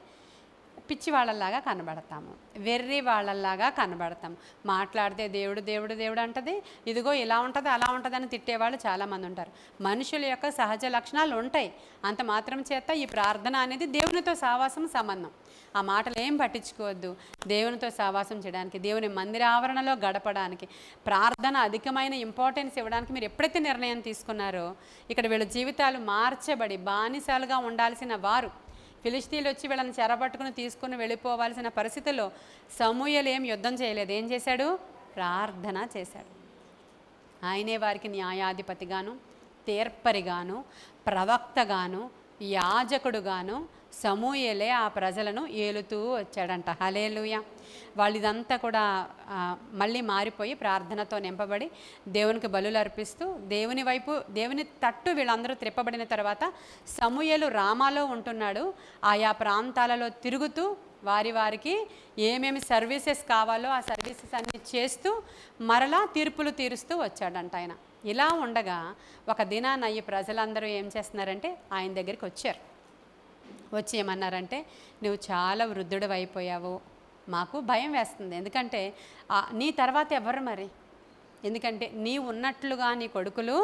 పిచ్చి వాళ్ళలాగా కనబడతాము, వెర్రి వాళ్ళలాగా కనబడతాము. మాట్లాడితే దేవుడు దేవుడు దేవుడు అంటది, ఇదిగో ఇలా ఉంటుంది అలా ఉంటుంది అని తిట్టేవాళ్ళు చాలామంది ఉంటారు. మనుషుల యొక్క సహజ లక్షణాలు ఉంటాయి. అంత మాత్రం చేత ఈ ప్రార్థన అనేది దేవునితో సహవాసం సంబంధం. ఆ మాటలు ఏం పట్టించుకోవద్దు. దేవునితో సహవాసం చేయడానికి, దేవుని మందిర ఆవరణలో గడపడానికి, ప్రార్థన అధికమైన ఇంపార్టెన్స్ ఇవ్వడానికి మీరు ఎప్పుడైతే నిర్ణయం తీసుకున్నారో ఇక్కడ వీళ్ళ జీవితాలు మార్చబడి బానిసలుగా ఉండాల్సిన వారు ఫిలిష్తీయులు వచ్చి వీళ్ళని చెరపట్టుకుని తీసుకుని వెళ్ళిపోవాల్సిన పరిస్థితుల్లో సమూయేలు ఏం యుద్ధం చేయలేదు. ఏం చేశాడు? ప్రార్థన చేశాడు. ఆయనే వారికి న్యాయాధిపతిగాను, తీర్పరిగాను, ప్రవక్తగాను, యాజకుడుగాను సమూయేలే ఆ ప్రజలను ఏలుతూ వచ్చాడంట. హల్లెలూయా. వాళ్ళు ఇదంతా కూడా మళ్ళీ మారిపోయి ప్రార్థనతో నింపబడి దేవునికి బలులు అర్పిస్తూ దేవుని వైపు దేవుని తట్టు వీళ్ళందరూ త్రిప్పబడిన తర్వాత సమూయేలు రామాలో ఉంటున్నాడు. ఆయా ప్రాంతాలలో తిరుగుతూ వారికి ఏమేమి సర్వీసెస్ కావాలో ఆ సర్వీసెస్ అన్నీ చేస్తూ మరలా తీర్పులు తీరుస్తూ వచ్చాడంట ఆయన. ఇలా ఉండగా ఒక దినాన ఈ ప్రజలందరూ ఏం చేస్తున్నారంటే ఆయన దగ్గరికి వచ్చారు. వచ్చి ఏమన్నారంటే, నువ్వు చాలా వృద్ధుడు అయిపోయావు, మాకు భయం వేస్తుంది. ఎందుకంటే నీ తర్వాత ఎవరు మరి? ఎందుకంటే నీవు ఉన్నట్లుగా నీ కొడుకులు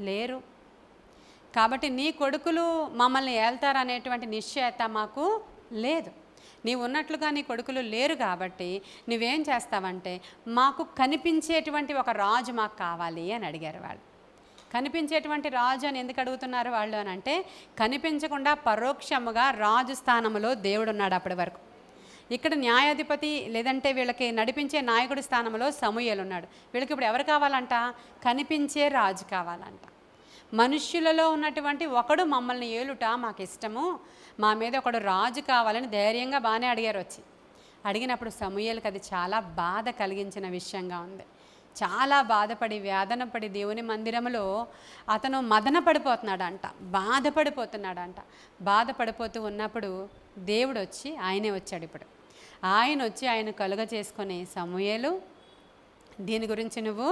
లేరు, కాబట్టి నీ కొడుకులు మమ్మల్ని ఏల్తారనేటువంటి నిశ్చయత మాకు లేదు. నీవు ఉన్నట్లుగా నీ కొడుకులు లేరు కాబట్టి నువ్వేం చేస్తావంటే, మాకు కనిపించేటువంటి ఒక రాజు మాకు కావాలి అని అడిగారు వాళ్ళు. కనిపించేటువంటి రాజు అని ఎందుకు అడుగుతున్నారు వాళ్ళు అని అంటే, కనిపించకుండా పరోక్షముగా రాజు స్థానంలో దేవుడు ఉన్నాడు అప్పటి వరకు. ఇక్కడ న్యాయాధిపతి లేదంటే వీళ్ళకి నడిపించే నాయకుడి స్థానంలో సమూయేలు ఉన్నాడు. వీళ్ళకి ఇప్పుడు ఎవరు కావాలంట? కనిపించే రాజు కావాలంట. మనుష్యులలో ఉన్నటువంటి ఒకడు మమ్మల్ని ఏలుట మాకు ఇష్టము, మా మీద ఒకడు రాజు కావాలని ధైర్యంగా బాగానే అడిగారు. వచ్చి అడిగినప్పుడు సమూయేలుకి అది చాలా బాధ కలిగించిన విషయంగా ఉంది. చాలా బాధపడి వేదన పడి దేవుని మందిరంలో అతను మదన పడిపోతున్నాడంట, బాధపడిపోతున్నాడంట. బాధపడిపోతూ ఉన్నప్పుడు దేవుడు వచ్చి, ఆయనే వచ్చాడు. ఇప్పుడు ఆయన వచ్చి ఆయన కలుగ చేసుకొని, సమూయేలు దీని గురించి నువ్వు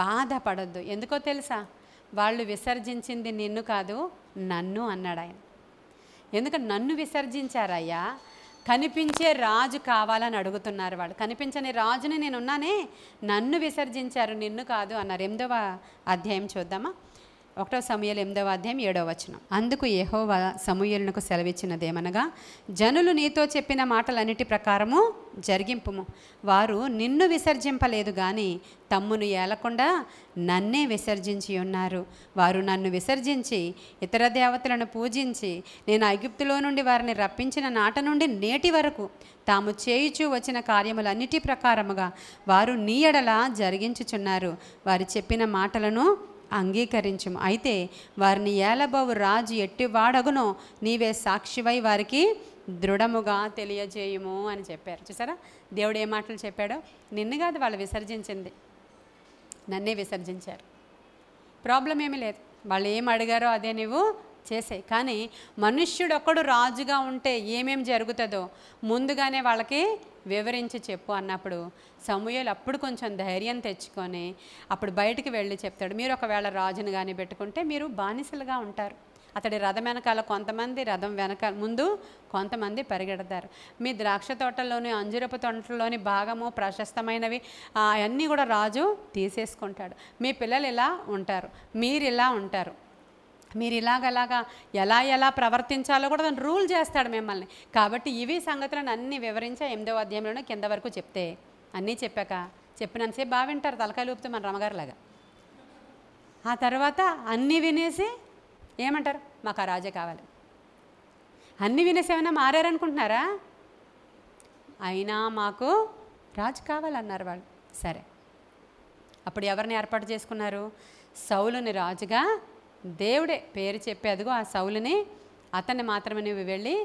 బాధపడొద్దు, ఎందుకో తెలుసా, వాళ్ళు విసర్జించింది నిన్ను కాదు నన్ను అన్నాడు ఆయన. ఎందుకంటే నన్ను విసర్జించారయ్యా, కనిపించే రాజు కావాలని అడుగుతున్నారు వాళ్ళు. కనిపించని రాజుని నేనున్నానే, నన్ను విసర్జించారు, నిన్ను కాదు అన్నారు. 8వ అధ్యాయం చూద్దామా? 1 సమూయేలు 8వ అధ్యాయం 7వ వచనం. అందుకు యెహోవా సమూయేలునకు సెలవిచ్చినదేమనగా, జనులు నీతో చెప్పిన మాటలన్నిటి ప్రకారము జరిగింపుము. వారు నిన్ను విసర్జింపలేదు గాని తమ్మును ఏలకుండా నన్నే విసర్జించి ఉన్నారు. వారు నన్ను విసర్జించి ఇతర దేవతలను పూజించి, నేను ఐగుప్తులో నుండి వారిని రప్పించిన నాట నుండి నేటి వరకు తాము చేయుచూ వచ్చిన కార్యములన్నిటి ప్రకారముగా వారు నీ ఎడల జరిగించుచున్నారు. వారు చెప్పిన మాటలను అంగీకరించుము. అయితే వారిని ఏలబోవు రాజు ఎట్టివాడగునో నీవే సాక్షివై వారికి దృఢముగా తెలియజేయుము అని చెప్పారు. చూసారా దేవుడు ఏ మాటలు చెప్పాడో? నిన్ను కాదు వాళ్ళు విసర్జించింది, నన్నే విసర్జించారు. ప్రాబ్లం ఏమీ లేదు, వాళ్ళు ఏం అడిగారో అదే నువ్వు చేసే. కానీ మనుష్యుడు ఒక్కడు రాజుగా ఉంటే ఏమేం జరుగుతుందో ముందుగానే వాళ్ళకి వివరించి చెప్పు అన్నప్పుడు సమూయేలు అప్పుడు కొంచెం ధైర్యం తెచ్చుకొని అప్పుడు బయటికి వెళ్ళి చెప్తాడు, మీరు ఒకవేళ రాజును కానీ పెట్టుకుంటే మీరు బానిసలుగా ఉంటారు. అతడి రథం వెనకాల కొంతమంది, రథం వెనకాల ముందు కొంతమంది పరిగెడతారు. మీ ద్రాక్ష తోటల్లోని అంజురపు తోటల్లోని భాగము ప్రశస్తమైనవి అవన్నీ కూడా రాజు తీసేసుకుంటాడు. మీ పిల్లలు ఇలా ఉంటారు, మీరు ఇలా ఉంటారు, మీరు ఇలాగలాగా ఎలా ప్రవర్తించాలో కూడా దాన్ని రూల్ చేస్తాడు మిమ్మల్ని. కాబట్టి ఇవి సంగతులను అన్నీ వివరించి 8వ అధ్యాయంలోనే కింద వరకు చెప్తే, అన్నీ చెప్పాక చెప్పినంతసేపు బాగా వింటారు తలకాయలు ఊపితే మన రమగారులాగా. ఆ తర్వాత అన్నీ వినేసి ఏమంటారు, మాకు ఆ రాజే కావాలి. అన్నీ వినేసి ఏమైనా మారారనుకుంటున్నారా? అయినా మాకు రాజు కావాలన్నారు వాళ్ళు. సరే, అప్పుడు ఎవరిని ఏర్పాటు చేసుకున్నారు? సౌలుని రాజుగా దేవుడే పేరు చెప్పి, అదిగో ఆ సౌలుని, అతన్ని మాత్రమే నువ్వు వెళ్ళి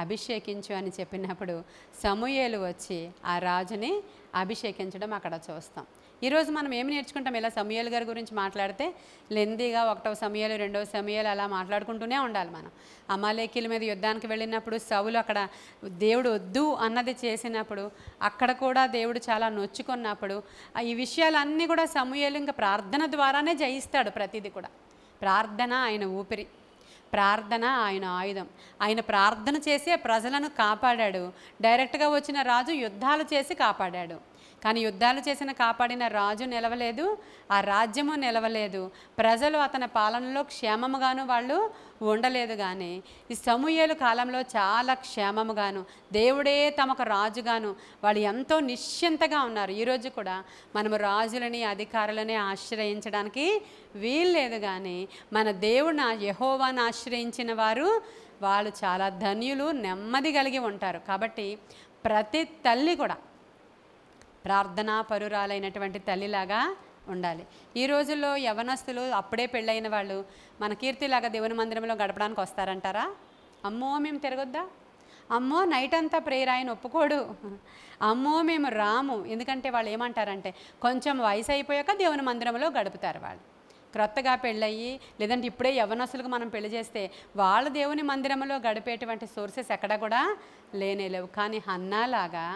అభిషేకించు అని చెప్పినప్పుడు సమూయేలు వచ్చి ఆ రాజుని అభిషేకించడం అక్కడ చూస్తాం. ఈరోజు మనం ఏమి నేర్చుకుంటాం? ఇలా సమూయేలు గారి గురించి మాట్లాడితే లెందీగా 1వ సమూయేలు 2వ సమూయేలు అలా మాట్లాడుకుంటూనే ఉండాలి. మనం అమాలేకీల మీద యుద్ధానికి వెళ్ళినప్పుడు సౌలు అక్కడ దేవుడు వద్దు అన్నది చేసినప్పుడు అక్కడ కూడా దేవుడు చాలా నొచ్చుకున్నప్పుడు ఈ విషయాలన్నీ కూడా సమూయేలు ఇంకా ప్రార్థన ద్వారానే జయిస్తాడు. ప్రతిదీ కూడా ప్రార్థన ఆయన ఊపిరి, ప్రార్థన ఆయన ఆయుధం. ఆయన ప్రార్థన చేసి ప్రజలను కాపాడాడు. డైరెక్ట్గా వచ్చిన రాజు యుద్ధాలు చేసి కాపాడాడు. కానీ యుద్ధాలు చేసిన కాపాడిన రాజు నిలవలేదు, ఆ రాజ్యము నిలవలేదు, ప్రజలు అతని పాలనలో క్షేమముగాను వాళ్ళు ఉండలేదు. కానీ ఈ సమూయేలు కాలంలో చాలా క్షేమముగాను, దేవుడే తమకు రాజుగాను వాళ్ళు ఎంతో నిశ్చింతగా ఉన్నారు. ఈరోజు కూడా మనము రాజులని అధికారులని ఆశ్రయించడానికి వీల్లేదు. కానీ మన దేవుని యెహోవాను ఆశ్రయించిన వారు వాళ్ళు చాలా ధన్యులు, నెమ్మది కలిగి ఉంటారు. కాబట్టి ప్రతి తల్లి కూడా ప్రార్థనా పరురాలైనటువంటి తల్లిలాగా ఉండాలి. ఈ రోజుల్లో యవనస్తులు అప్పుడే పెళ్ళైన వాళ్ళు మన కీర్తిలాగా దేవుని మందిరంలో గడపడానికి వస్తారంటారా? అమ్మో మేము తిరగొద్దా, అమ్మో నైట్ అంతా ప్రేయర్ ఆయన ఒప్పుకోడు, అమ్మో మేము రాము. ఎందుకంటే వాళ్ళు ఏమంటారంటే కొంచెం వయసు అయిపోయాక దేవుని మందిరంలో గడుపుతారు వాళ్ళు. క్రొత్తగా పెళ్ళయ్యి లేదంటే ఇప్పుడే యవ్వనస్తులకు మనం పెళ్లి చేస్తే వాళ్ళ దేవుని మందిరంలో గడిపేటువంటి సోర్సెస్ ఎక్కడ కూడా లేనేలేవు. కానీ హన్నాలాగా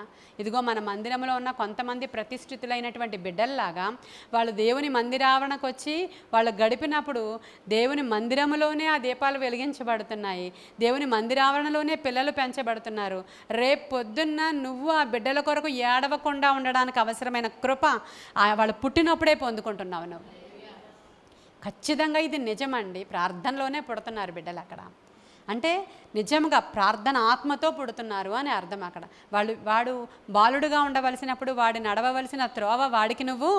ఇదిగో మన మందిరంలో ఉన్న కొంతమంది ప్రతిష్ఠితులైనటువంటి బిడ్డల్లాగా వాళ్ళు దేవుని మందిరావరణకు వచ్చి వాళ్ళు గడిపినప్పుడు దేవుని మందిరంలోనే ఆ దీపాలు వెలిగించబడుతున్నాయి, దేవుని మందిరావరణలోనే పిల్లలు పెంచబడుతున్నారు. రేపు పొద్దున్న నువ్వు ఆ బిడ్డల కొరకు ఏడవకుండా ఉండడానికి అవసరమైన కృప వాళ్ళు పుట్టినప్పుడే పొందుకుంటున్నావు నువ్వు. ఖచ్చితంగా ఇది నిజమండి. ప్రార్థనలోనే పుడుతున్నారు బిడ్డలు అక్కడ. అంటే నిజంగా ప్రార్థన ఆత్మతో పుడుతున్నారు అని అర్థం. అక్కడ వాడు బాలుడుగా ఉండవలసినప్పుడు వాడి నడవవలసిన త్రోవ వాడికి నువ్వు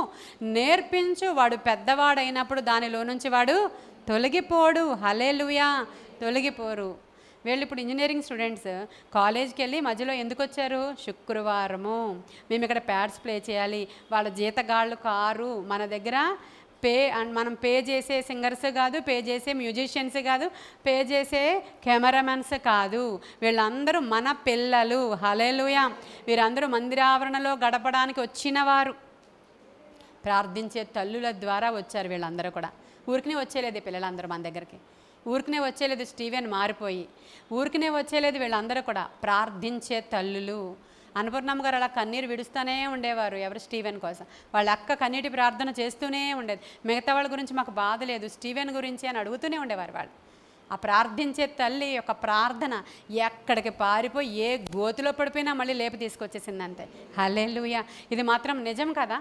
నేర్పించు. వాడు పెద్దవాడైనప్పుడు దానిలో నుంచి వాడు తొలగిపోడు. హల్లెలూయా, తొలగిపోరు. వీళ్ళు ఇప్పుడు ఇంజనీరింగ్ స్టూడెంట్స్ కాలేజ్కి వెళ్ళి మధ్యలో ఎందుకు వచ్చారు? శుక్రవారము మేము ఇక్కడ ప్యాడ్స్ ప్లే చేయాలి. వాళ్ళ జీతగాళ్ళు కారు, మన దగ్గర మనం పే చేసే సింగర్స్ కాదు, పే చేసే మ్యూజిషియన్స్ కాదు, పే చేసే కెమెరామెన్స్ కాదు. వీళ్ళందరూ మన పిల్లలు. హల్లెలూయా. వీరందరూ మందిరావరణలో గడపడానికి వచ్చిన వారు, ప్రార్థించే తల్లుల ద్వారా వచ్చారు. వీళ్ళందరూ కూడా ఊరికనే వచ్చేలేదు పిల్లలందరూ మన దగ్గరికి, ఊరికనే వచ్చేలేదు స్టీవెన్ మారిపోయి, ఊరికనే వచ్చేలేదు. వీళ్ళందరూ కూడా ప్రార్థించే తల్లులు. అన్నపూర్ణమ్మ గారు అలా కన్నీరు విడుస్తూనే ఉండేవారు ఎవరు? స్టీవెన్ కోసం. వాళ్ళ అక్క కన్నీటి ప్రార్థన చేస్తూనే ఉండేది. మిగతా వాళ్ళ గురించి మాకు బాధ లేదు, స్టీవెన్ గురించి అని అడుగుతూనే ఉండేవారు వాళ్ళు. ఆ ప్రార్థించే తల్లి యొక్క ప్రార్థన ఎక్కడికి పారిపోయి ఏ గోతిలో పడిపోయినా మళ్ళీ లేపి తీసుకొచ్చేసిందంతే. హల్లెలూయా. ఇది మాత్రం నిజం కదా.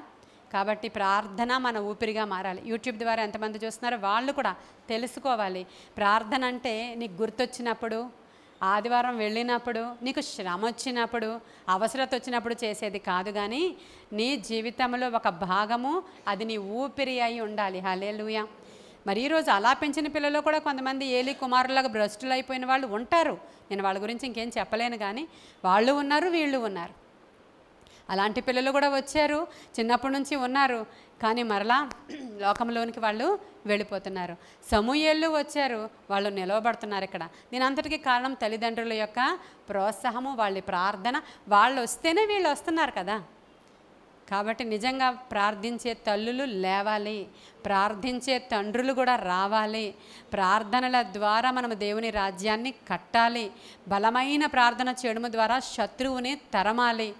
కాబట్టి ప్రార్థన మన ఊపిరిగా మారాలి. యూట్యూబ్ ద్వారా ఎంతమంది చూస్తున్నారో వాళ్ళు కూడా తెలుసుకోవాలి. ప్రార్థన అంటే నీకు గుర్తొచ్చినప్పుడు, ఆదివారం వెళ్ళినప్పుడు, నీకు శ్రమ వచ్చినప్పుడు, అవసరత వచ్చినప్పుడు చేసేది కాదు, కానీ నీ జీవితంలో ఒక భాగము, అది నీ ఊపిరి అయి ఉండాలి. హల్లెలూయా. మరి ఈరోజు అలా పెంచిన పిల్లలు కూడా కొంతమంది ఏలి కుమారులాగా భ్రష్టులు అయిపోయిన వాళ్ళు ఉంటారు. నేను వాళ్ళ గురించి ఇంకేం చెప్పలేను, కానీ వాళ్ళు ఉన్నారు, వీళ్ళు ఉన్నారు. అలాంటి పిల్లలు కూడా వచ్చారు, చిన్నప్పటి నుంచి ఉన్నారు, కానీ మరలా లోకంలోనికి వాళ్ళు వెళ్ళిపోతున్నారు. సమూయేలు వచ్చారు, వాళ్ళు నిలవబడుతున్నారు ఇక్కడ. దీని అంతటికీ కారణం తల్లిదండ్రుల యొక్క ప్రోత్సాహము, వాళ్ళ ప్రార్థన. వాళ్ళు వస్తేనే వీళ్ళు వస్తున్నారు కదా. కాబట్టి నిజంగా ప్రార్థించే తల్లులు లేవాలి, ప్రార్థించే తండ్రులు కూడా రావాలి. ప్రార్థనల ద్వారా మనం దేవుని రాజ్యాన్ని కట్టాలి. బలమైన ప్రార్థన చేయడం ద్వారా శత్రువుని తరమాలి.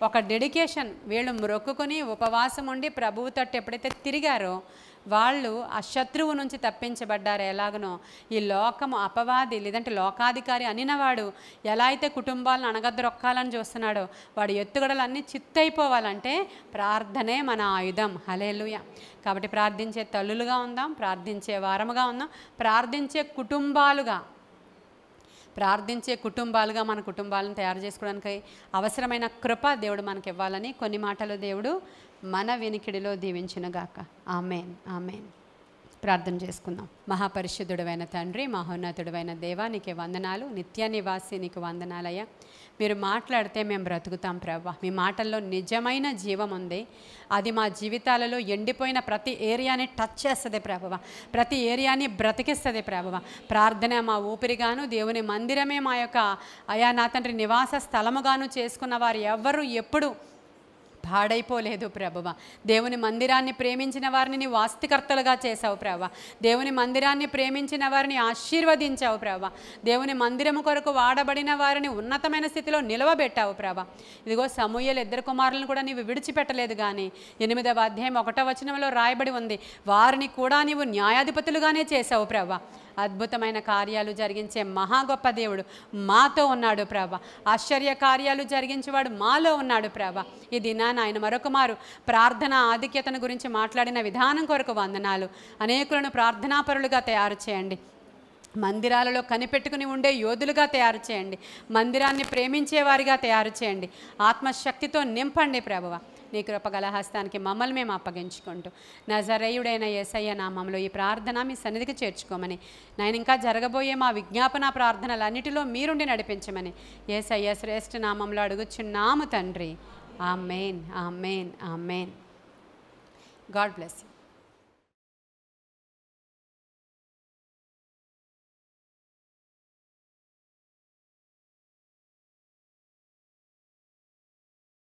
ఒక డెడికేషన్, వీళ్ళు మొక్కుకొని ఉపవాసం ఉండి ప్రభువు తట్టు ఎప్పుడైతే తిరిగారో వాళ్ళు ఆ శత్రువు నుంచి తప్పించబడ్డారు. ఎలాగనో ఈ లోకము అపవాది లేదంటే లోకాధికారి అనినవాడు ఎలా అయితే కుటుంబాలను అణగద్రొక్కాలని చూస్తున్నాడో, వాడి ఎత్తుగడలన్నీ చిత్తైపోవాలంటే ప్రార్థనే మన ఆయుధం. హల్లెలూయా. కాబట్టి ప్రార్థించే తల్లులుగా ఉందాం, ప్రార్థించే వారముగా ఉందాం, ప్రార్థించే కుటుంబాలుగా మన కుటుంబాలను తయారు చేసుకోవడానికి అవసరమైన కృప దేవుడు మనకి ఇవ్వాలని కొన్ని మాటలు దేవుడు మన వినికిడిలో దీవించునుగాక. ఆమేన్, ఆమేన్. ప్రార్థన చేసుకుందాం. మహాపరిశుద్ధుడైన తండ్రి, మహోన్నతుడైన దేవా, నీకే వందనాలు. నిత్య నివాసి నీకు వందనాలయ్యా. మీరు మాట్లాడితే మేము బ్రతుకుతాం ప్రభువా. మీ మాటల్లో నిజమైన జీవం ఉంది. అది మా జీవితాలలో ఎండిపోయిన ప్రతి ఏరియాని టచ్ చేస్తుంది ప్రభువా, ప్రతి ఏరియాని బ్రతికిస్తుంది ప్రభువా. ప్రార్థన మా ఊపిరిగాను, దేవుని మందిరమే మా యొక్క అయా నా తండ్రి నివాస స్థలముగాను చేసుకున్న వారు ఎవ్వరూ ఎప్పుడు పాడైపోలేదు ప్రభువా. దేవుని మందిరాన్ని ప్రేమించిన వారిని నీవు ఆస్తికర్తలుగా చేసావు ప్రభువా. దేవుని మందిరాన్ని ప్రేమించిన వారిని ఆశీర్వదించావు ప్రభువా. దేవుని మందిరము కొరకు వాడబడిన వారిని ఉన్నతమైన స్థితిలో నిలవబెట్టావు ప్రభువా. ఇదిగో సమూయేలు 2 కుమారులను కూడా నీవు విడిచిపెట్టలేదు, కానీ 8వ అధ్యాయం 1వ వచనంలో రాయబడి ఉంది, వారిని కూడా నీవు న్యాయాధిపతులుగానే చేసావు ప్రభువా. అద్భుతమైన కార్యాలు జరిగించే మహా గొప్ప దేవుడు మాతో ఉన్నాడు ప్రభా. ఆశ్చర్య కార్యాలు జరిగించేవాడు మాలో ఉన్నాడు ప్రభా. ఈ దినాన ఆయన మరొకమారు ప్రార్థన ఆధిక్యతను గురించి మాట్లాడిన విధానం కొరకు వందనాలు. అనేకులను ప్రార్థనాపరులుగా తయారు చేయండి. మందిరాలలో కనిపెట్టుకుని ఉండే యోధులుగా తయారు చేయండి. మందిరాన్ని ప్రేమించేవారిగా తయారు చేయండి. ఆత్మశక్తితో నింపండి ప్రభువా. నీ కృపగల హస్తానికి మమ్మల్ని మేము అప్పగించుకుంటూ నజరేయుడైన యేసయ్య నామములో ఈ ప్రార్థన మీ సన్నిధికి చేర్చుకోమని, నేను ఇంకా జరగబోయే మా విజ్ఞాపన ప్రార్థనలన్నిటిలో మీరుండి నడిపించమని యేసయ్య శ్రేష్ఠ నామంలో అడుగుచున్నాము తండ్రి. Amen, amen, amen. God bless you.